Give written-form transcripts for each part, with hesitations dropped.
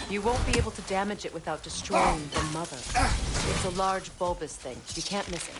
You won't be able to damage it without destroying the mother. It's a large bulbous thing. You can't miss it.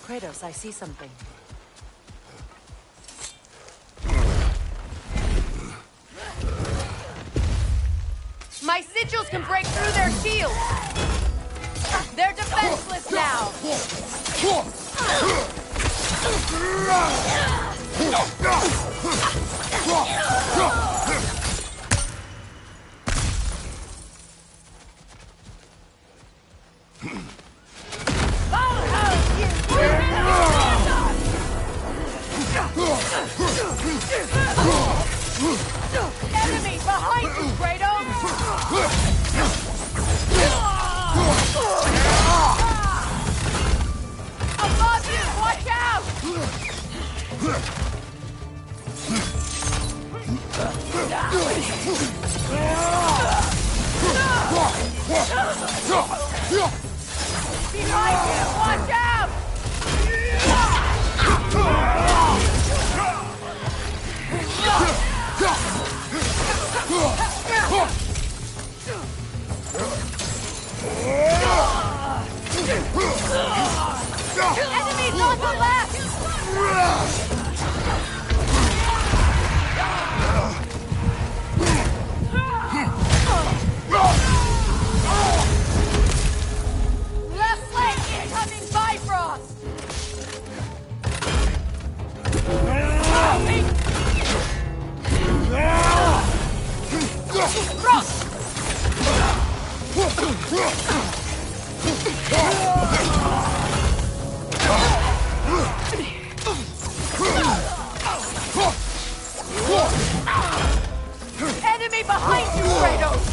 Kratos, I see something. My sigils can break through their shields! They're defenseless now! Enemy behind you, Kratos! Above you, watch out! Behind you, watch out! Enemies on the left! Left leg incoming Bifrost! Enemy behind you, Kratos!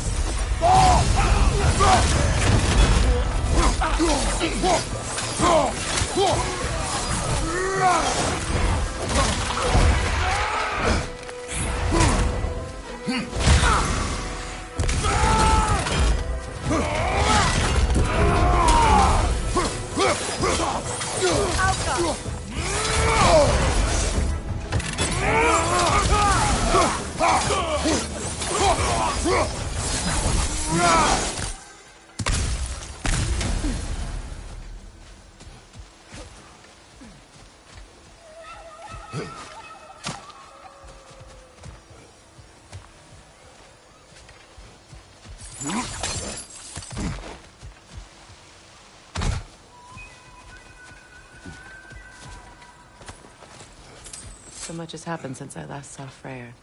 So much has happened since I last saw Freyr.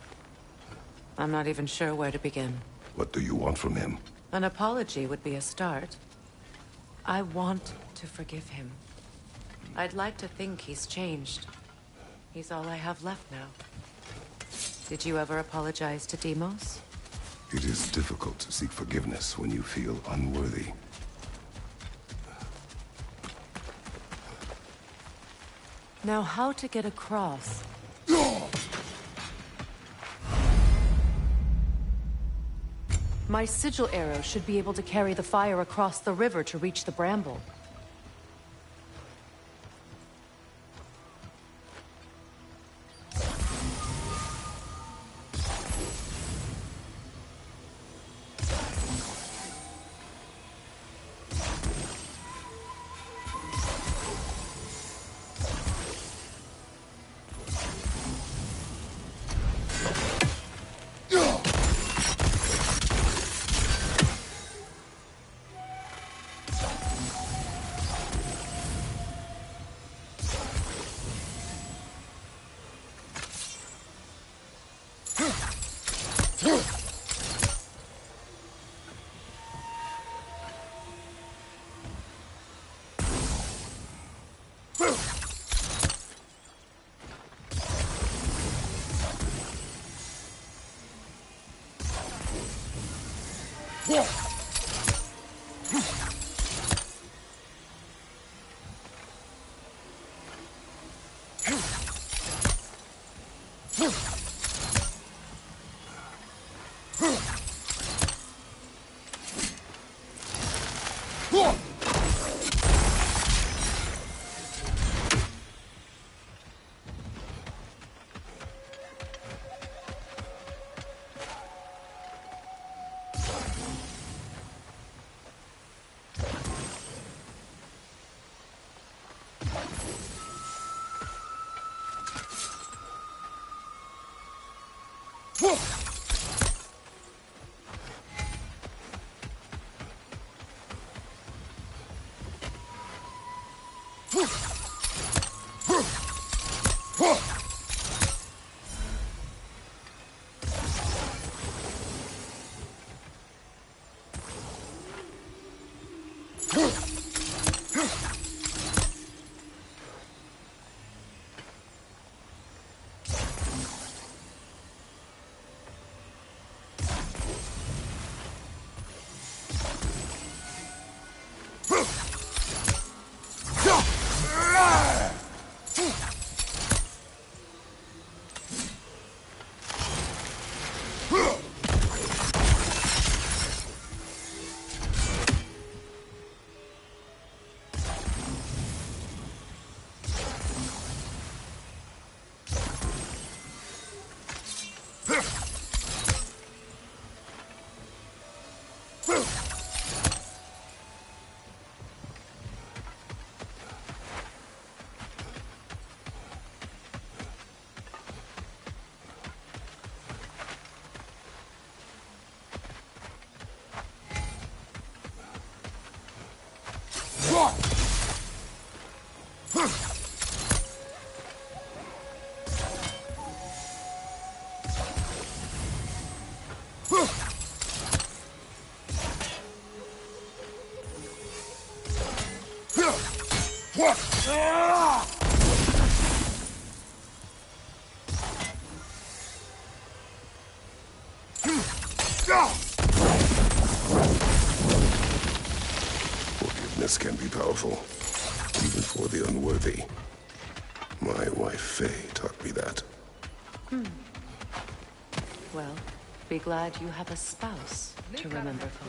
I'm not even sure where to begin. What do you want from him? An apology would be a start. I want to forgive him. I'd like to think he's changed. He's all I have left now. Did you ever apologize to Deimos? It is difficult to seek forgiveness when you feel unworthy. Now, how to get across? My sigil arrow should be able to carry the fire across the river to reach the bramble. Forgiveness can be powerful, even for the unworthy. My wife Faye taught me that. Well, be glad you have a spouse to remember from.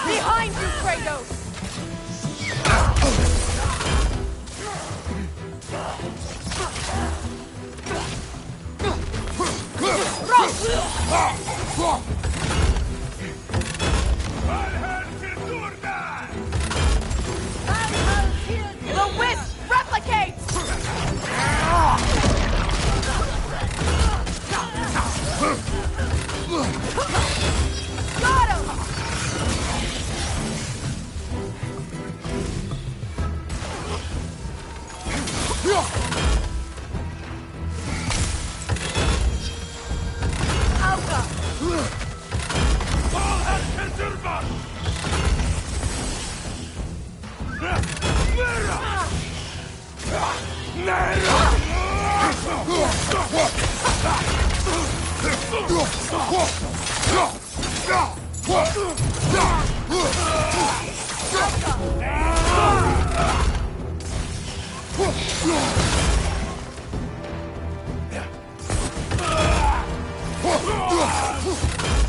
Behind you, Kratos! The wisp replicates! Got him! Alpha!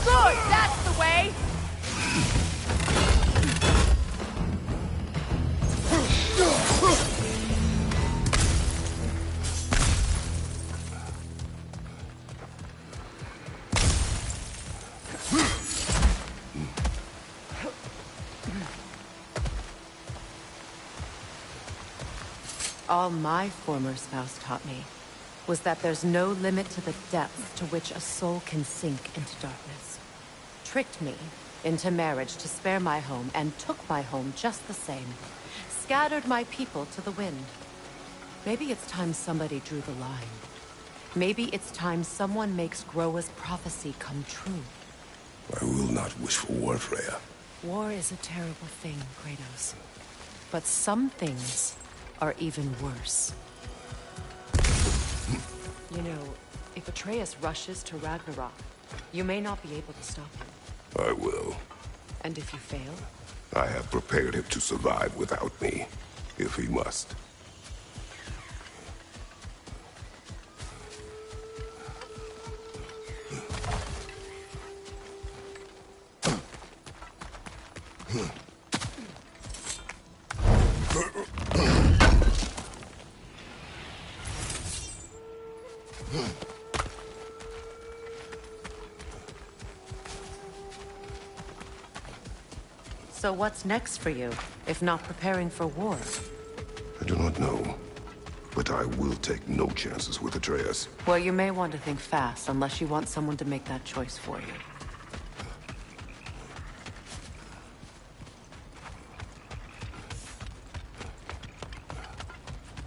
Good, that's the way! All my former spouse taught me was that there's no limit to the depth to which a soul can sink into darkness. Tricked me into marriage to spare my home, and took my home just the same. Scattered my people to the wind. Maybe it's time somebody drew the line. Maybe it's time someone makes Groa's prophecy come true. I will not wish for war, Freya. War is a terrible thing, Kratos. But some things are even worse. You know, if Atreus rushes to Ragnarok, you may not be able to stop him. I will. And if you fail? I have prepared him to survive without me, if he must. So what's next for you, if not preparing for war? I do not know, but I will take no chances with Atreus. Well, you may want to think fast, unless you want someone to make that choice for you.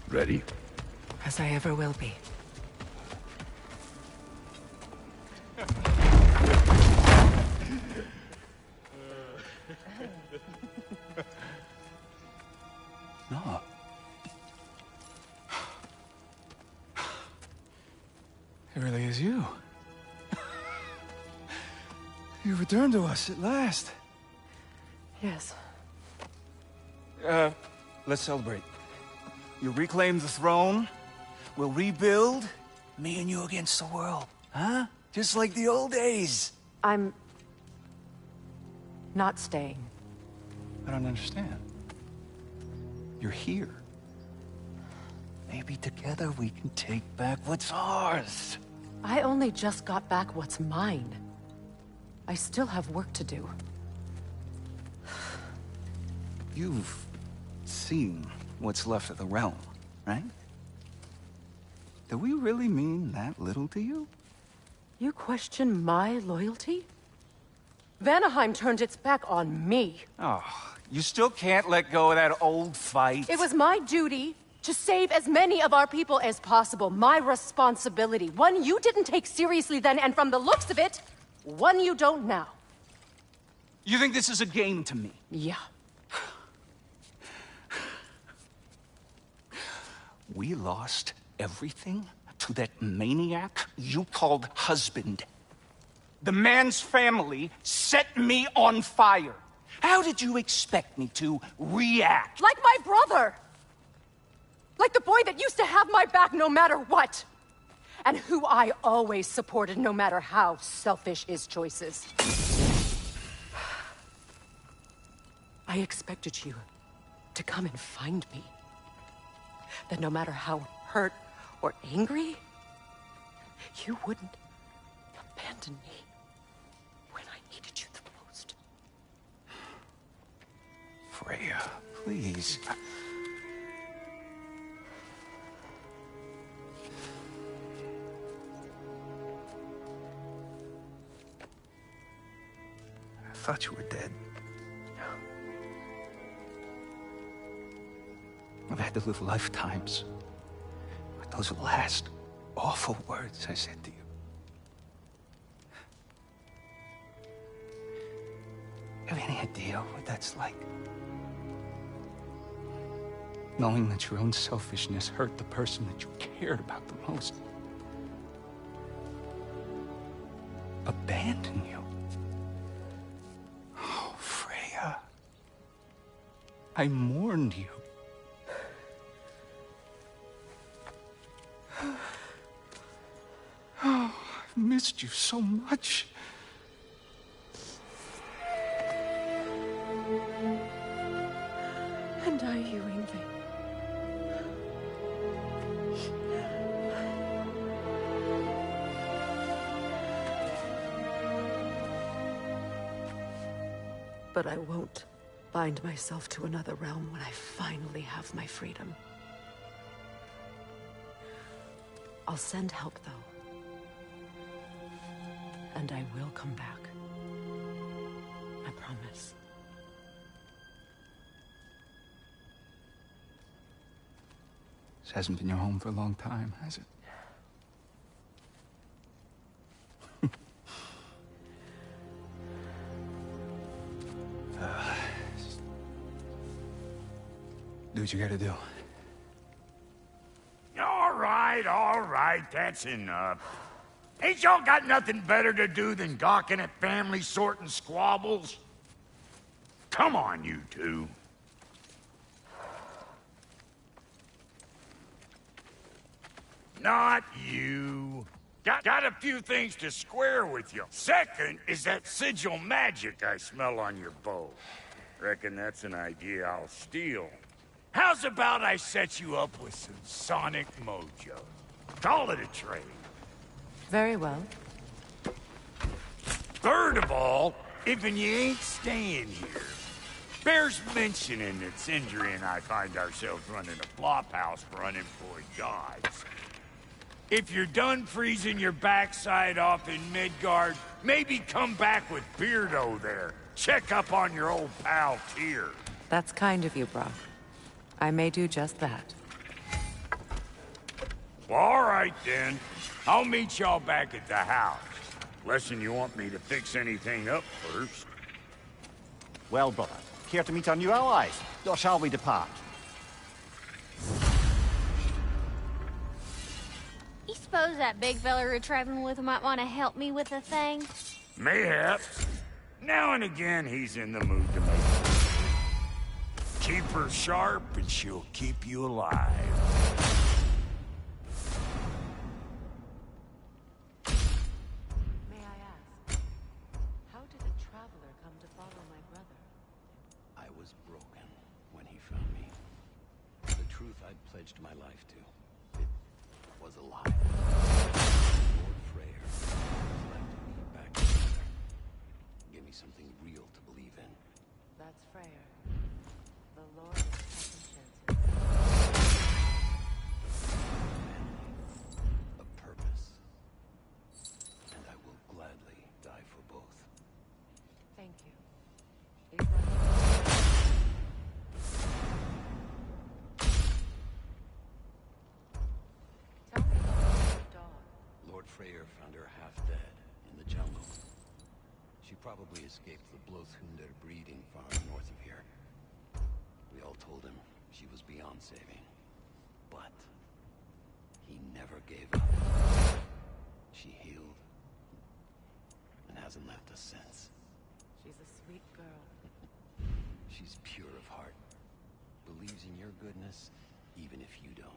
Ready? As I ever will be. No. It really is you. You returned to us at last. Yes. Let's celebrate. You reclaim the throne. We'll rebuild. Me and you against the world. Huh? Just like the old days. I'm not staying. I don't understand. You're here. Maybe together we can take back what's ours. I only just got back what's mine. I still have work to do. You've seen what's left of the realm, right? Do we really mean that little to you? You question my loyalty? Vanaheim turned its back on me. Oh, you still can't let go of that old fight? It was my duty to save as many of our people as possible. My responsibility. One you didn't take seriously then, and from the looks of it, one you don't now. You think this is a game to me? Yeah. We lost everything to that maniac you called husband. The man's family set me on fire. How did you expect me to react? Like my brother! Like the boy that used to have my back no matter what! And who I always supported, no matter how selfish his choices. I expected you to come and find me. That no matter how hurt or angry, you wouldn't abandon me when I needed you the most. Freya, please. I thought you were dead. I've had to live lifetimes with those last awful words I said to you. Have any idea what that's like? Knowing that your own selfishness hurt the person that you cared about the most. Abandon you. I mourned you. Oh, I've missed you so much. And I you, Yngvi. But I won't bind myself to another realm when I finally have my freedom. I'll send help, though. And I will come back. I promise. This hasn't been your home for a long time, has it? Do what you gotta do. All right, that's enough. Ain't y'all got nothing better to do than gawking at family sorting squabbles? Come on, you two. Not you. Got a few things to square with you. Second is that sigil magic I smell on your bow. Reckon that's an idea I'll steal. How's about I set you up with some sonic mojo? Call it a trade. Very well. Third of all, if you ain't staying here, bears mentioning that Sindri and I find ourselves running a flop house for unemployed gods. If you're done freezing your backside off in Midgard, maybe come back with Beardo there. Check up on your old pal Tyr. That's kind of you, Brock. I may do just that. Well, all right then. I'll meet y'all back at the house. Lesson you want me to fix anything up first. Well, brother, care to meet our new allies? Or shall we depart? You suppose that big fella we're traveling with might want to help me with a thing? Mayhaps. Now and again, he's in the mood to make it. Keep her sharp, and she'll keep you alive. May I ask, how did a traveler come to follow my brother? I was broken when he found me. The truth I'd pledged my life to, it was a lie. Lord Freyr left me back together. Give me something real to believe in. That's Freyr. The Lord of Second Chances. A purpose. And I will gladly die for both. Thank you. These are- Tell me about your dog. Lord Freyr found her half dead in the jungle. She probably escaped the Blothhunder breeding farm north of here. We all told him she was beyond saving. But he never gave up. She healed and hasn't left us since. She's a sweet girl. She's pure of heart. Believes in your goodness, even if you don't.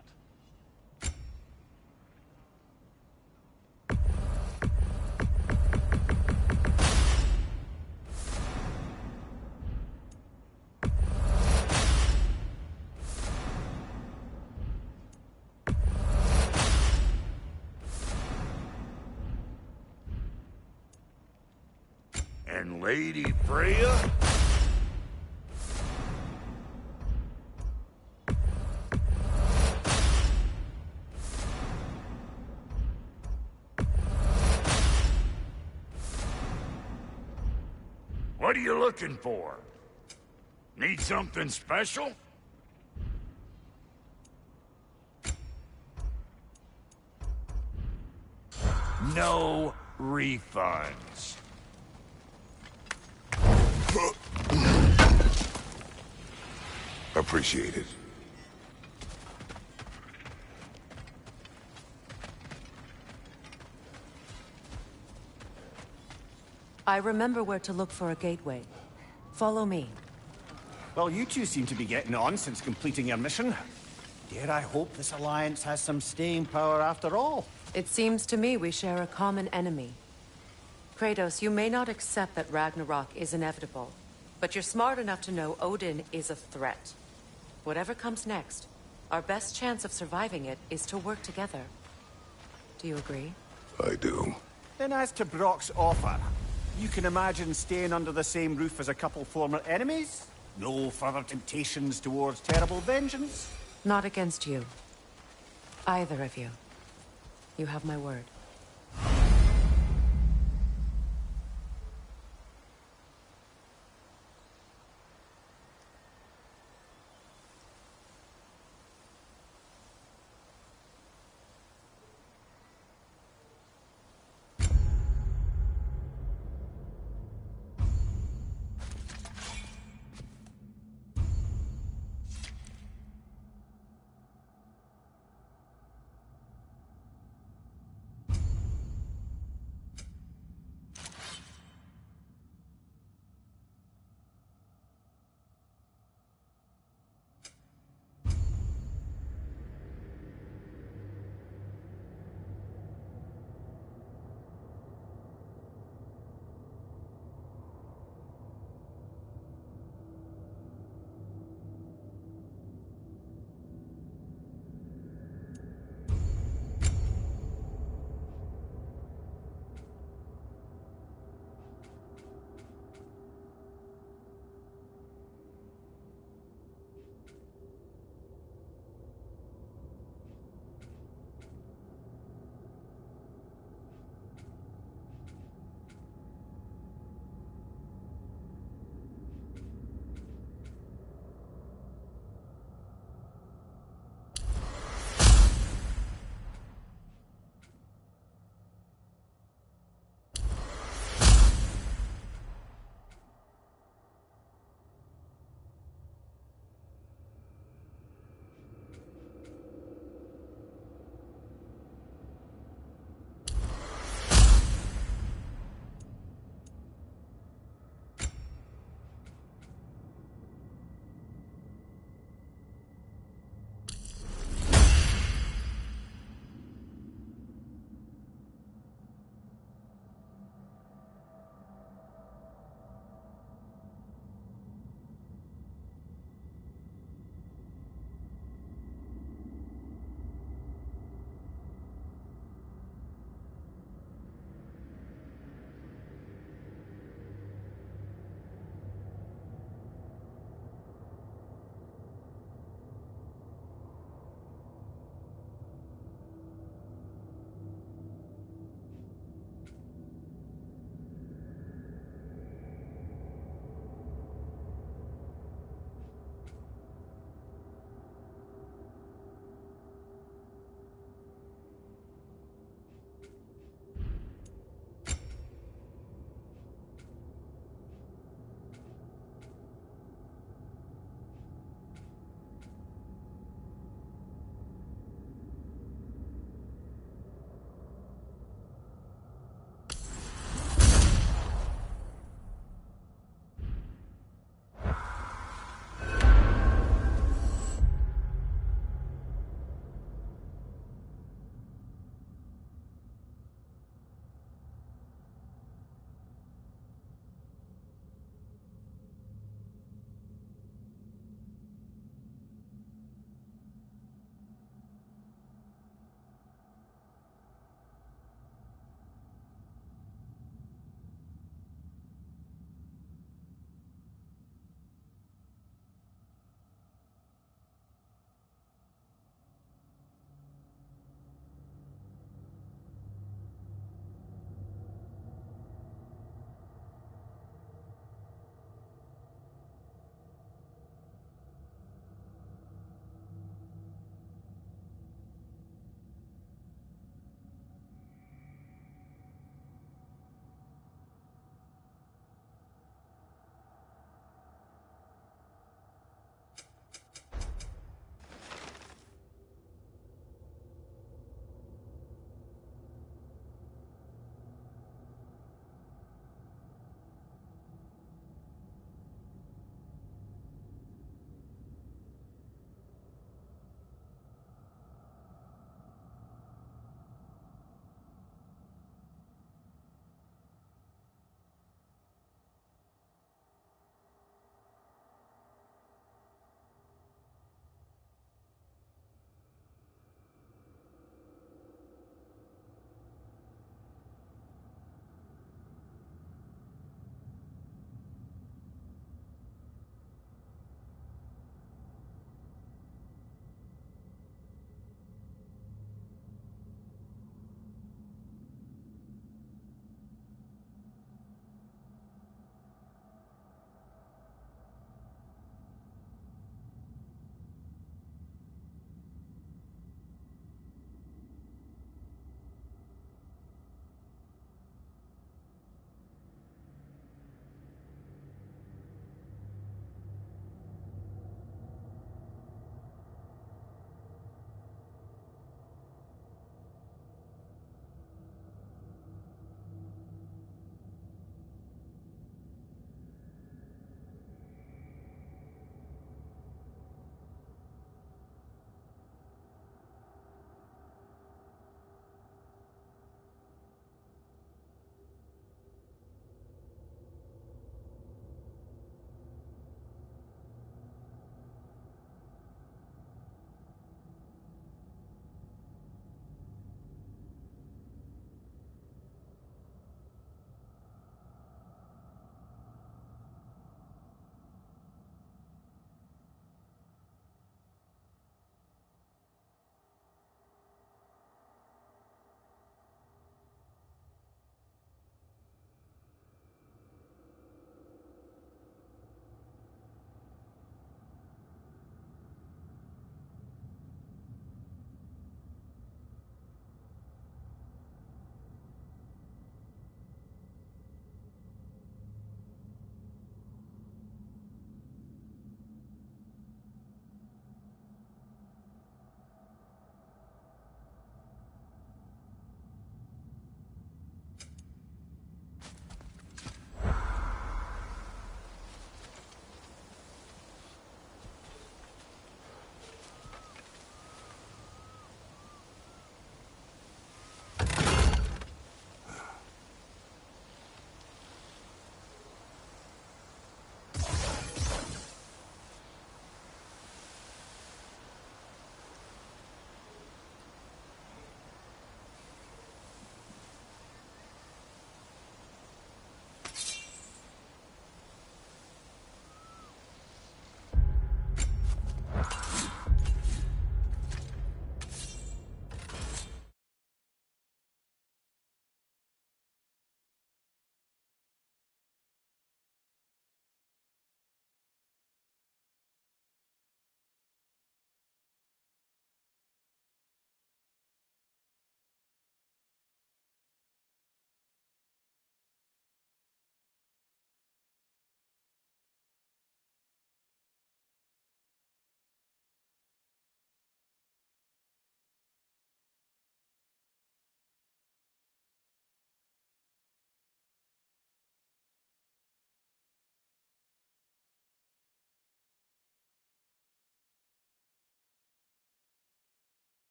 And Lady Freya? What are you looking for? Need something special? No refunds. Appreciate it. I remember where to look for a gateway. Follow me. Well, you two seem to be getting on since completing your mission. Dare I hope this alliance has some staying power after all? It seems to me we share a common enemy. Kratos, you may not accept that Ragnarok is inevitable, but you're smart enough to know Odin is a threat. Whatever comes next, our best chance of surviving it is to work together. Do you agree? I do. Then as to Brock's offer, you can imagine staying under the same roof as a couple former enemies? No further temptations towards terrible vengeance? Not against you. Either of you. You have my word.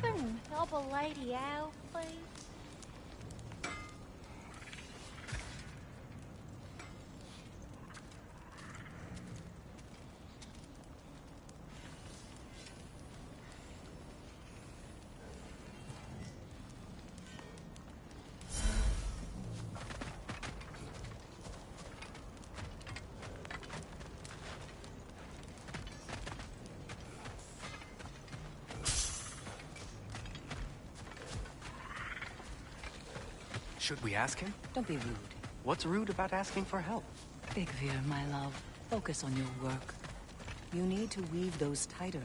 can help a lady out, please? Should we ask him? Don't be rude. What's rude about asking for help? Big Veer, my love. Focus on your work. You need to weave those tighter.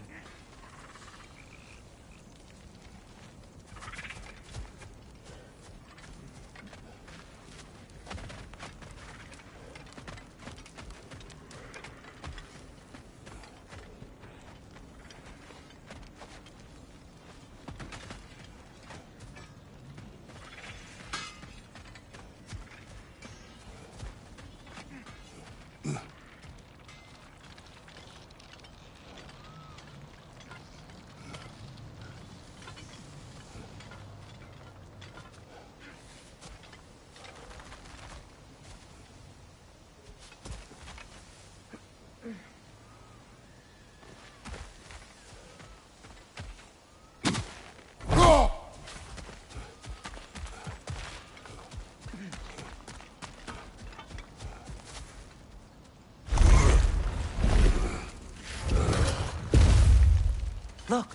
Look,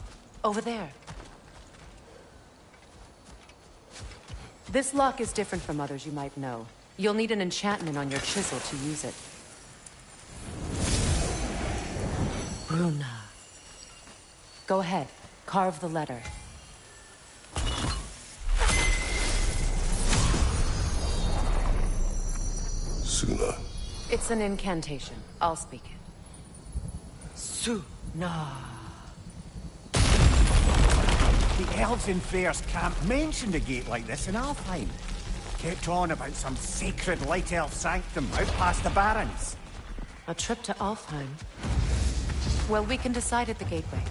over there. This lock is different from others you might know. You'll need an enchantment on your chisel to use it. Bruna. Go ahead, carve the letter. Suna. It's an incantation. I'll speak it. Suna. The elves in Freyr's camp mentioned a gate like this in Alfheim. Kept on about some sacred light elf sanctum out past the barrens. A trip to Alfheim? Well, we can decide at the gateway.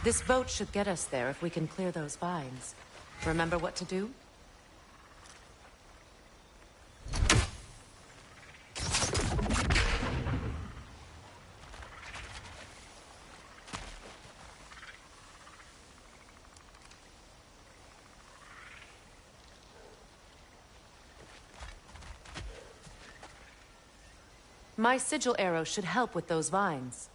This boat should get us there if we can clear those vines. Remember what to do? My sigil arrow should help with those vines.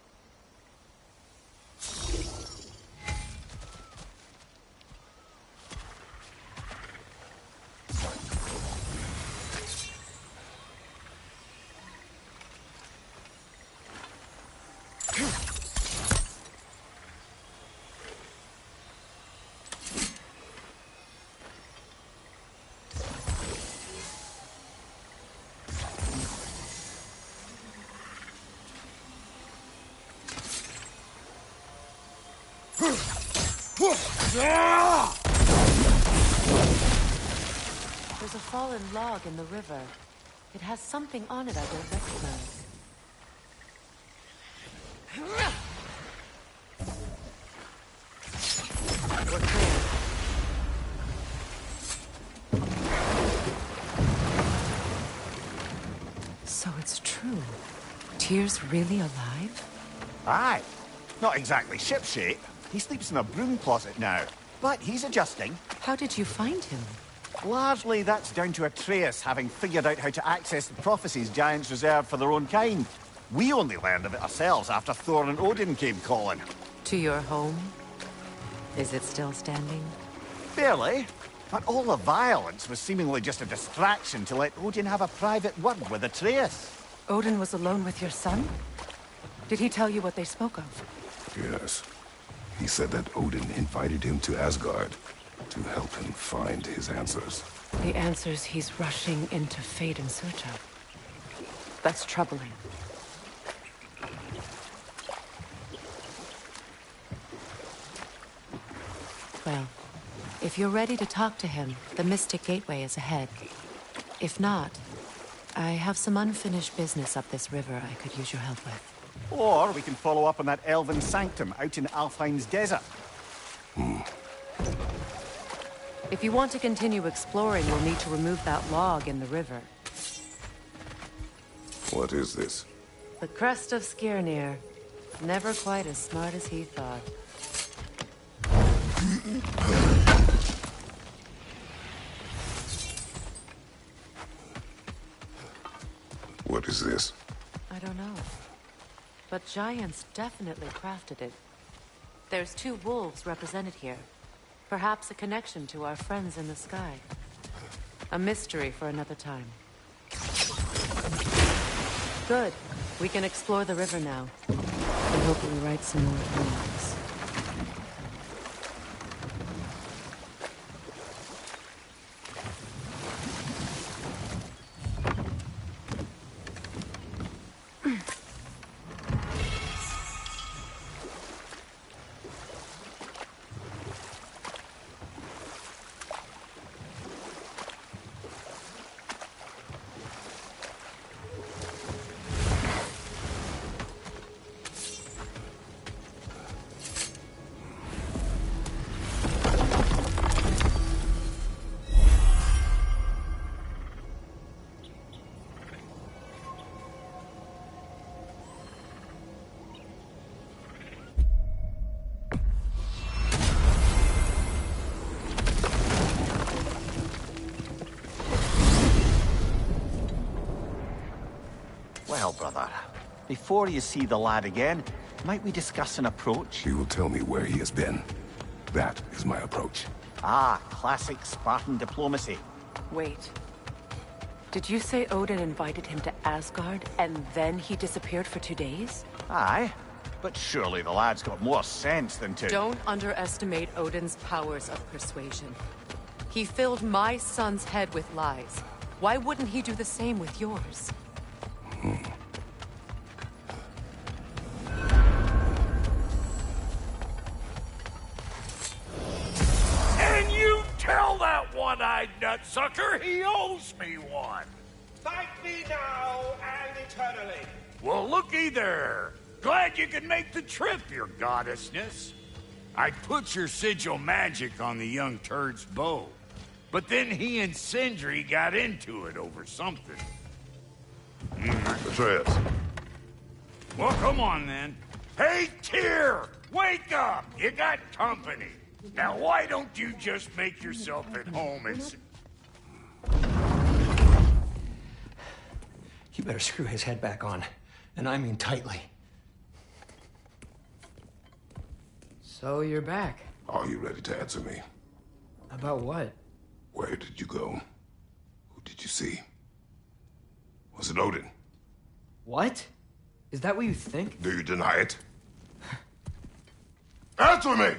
There's a fallen log in the river. It has something on it I don't recognize. We're clear. So it's true. Tyr's really alive? Aye. Not exactly shipshape. He sleeps in a broom closet now. But he's adjusting. How did you find him? Largely, that's down to Atreus having figured out how to access the prophecies giants reserved for their own kind. We only learned of it ourselves after Thor and Odin came calling. To your home? Is it still standing? Barely. But all the violence was seemingly just a distraction to let Odin have a private word with Atreus. Odin was alone with your son? Did he tell you what they spoke of? Yes. He said that Odin invited him to Asgard to help him find his answers. The answers he's rushing into fate in search of. That's troubling. Well, if you're ready to talk to him, the Mystic Gateway is ahead. If not, I have some unfinished business up this river I could use your help with. Or we can follow up on that elven sanctum out in Alfheim's desert. If you want to continue exploring, you'll need to remove that log in the river. What is this? The crest of Skirnir. Never quite as smart as he thought. What is this? I don't know. But giants definitely crafted it. There's 2 wolves represented here. Perhaps a connection to our friends in the sky. A mystery for another time. Good. We can explore the river now. And hopefully write some more poems. Well, brother, before you see the lad again, might we discuss an approach? He will tell me where he has been. That is my approach. Ah, classic Spartan diplomacy. Wait. Did you say Odin invited him to Asgard, and then he disappeared for 2 days? Aye, but surely the lad's got more sense than to... Don't underestimate Odin's powers of persuasion. He filled my son's head with lies. Why wouldn't he do the same with yours? And you tell that one-eyed nutsucker he owes me one. Thank me now and eternally. Well, looky there. Glad you could make the trip, your goddessness. I put your sigil magic on the young turd's bow. But then he and Sindri got into it over something. Atreus. Well, come on then. Hey, Tyr! Wake up! You got company. Now, why don't you just make yourself at home and... You better screw his head back on. And I mean tightly. So you're back. Are you ready to answer me? About what? Where did you go? Who did you see? Was it Odin? What? Is that what you think? Do you deny it? Answer me!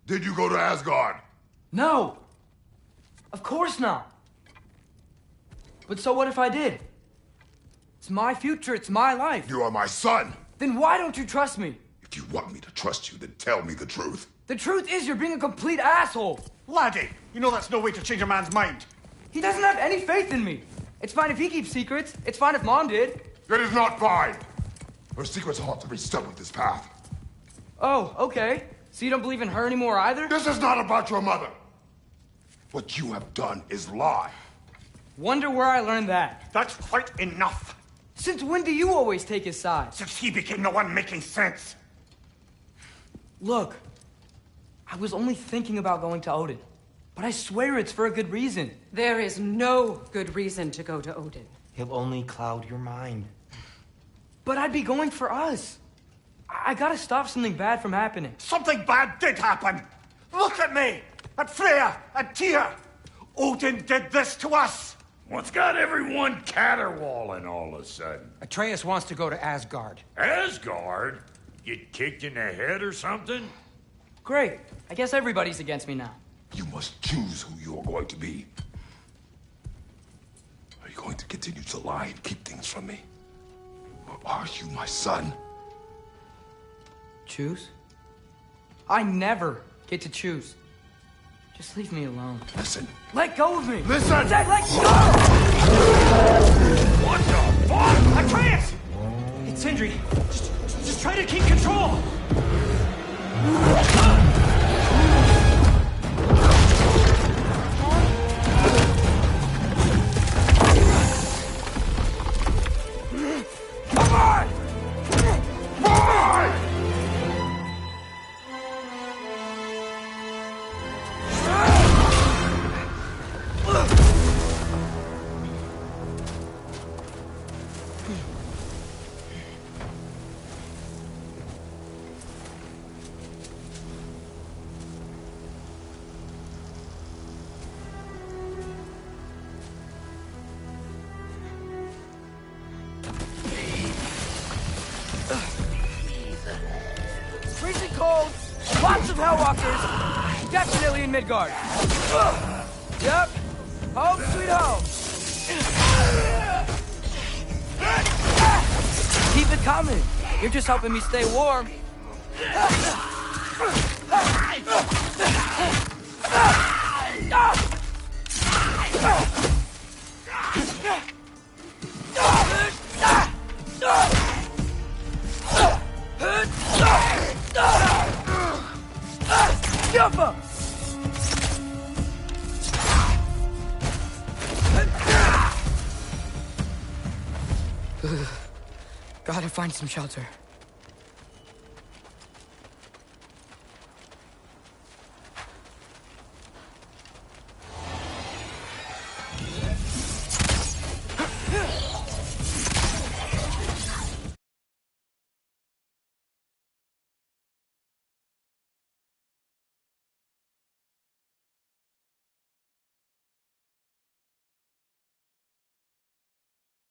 Did you go to Asgard? No! Of course not! But so what if I did? It's my future, it's my life. You are my son! Then why don't you trust me? If you want me to trust you, then tell me the truth. The truth is you're being a complete asshole! Laddie, you know that's no way to change a man's mind. He doesn't have any faith in me. It's fine if he keeps secrets. It's fine if Mom did. It is not fine! Her secrets ought to be stuck with this path. Oh, okay. So you don't believe in her anymore either? This is not about your mother! What you have done is lie. Wonder where I learned that. That's quite enough. Since when do you always take his side? Since he became the one making sense. Look, I was only thinking about going to Odin. But I swear it's for a good reason. There is no good reason to go to Odin. He'll only cloud your mind. But I'd be going for us. I gotta stop something bad from happening. Something bad did happen. Look at me, at Freya, at Tyr. Odin did this to us. What's got everyone caterwauling all of a sudden? Atreus wants to go to Asgard. Asgard? Get kicked in the head or something? Great. I guess everybody's against me now. You must choose who you are going to be. Are you going to continue to lie and keep things from me? Or are you my son? Choose? I never get to choose. Just leave me alone. Listen. Let go of me! Listen! Let go! What the fuck? Atreus! It's Sindri. Just try to keep control! of Hellwalkers. Definitely in Midgard. Yep. Home sweet home. Keep it coming. You're just helping me stay warm. Jumper! Gotta find some shelter.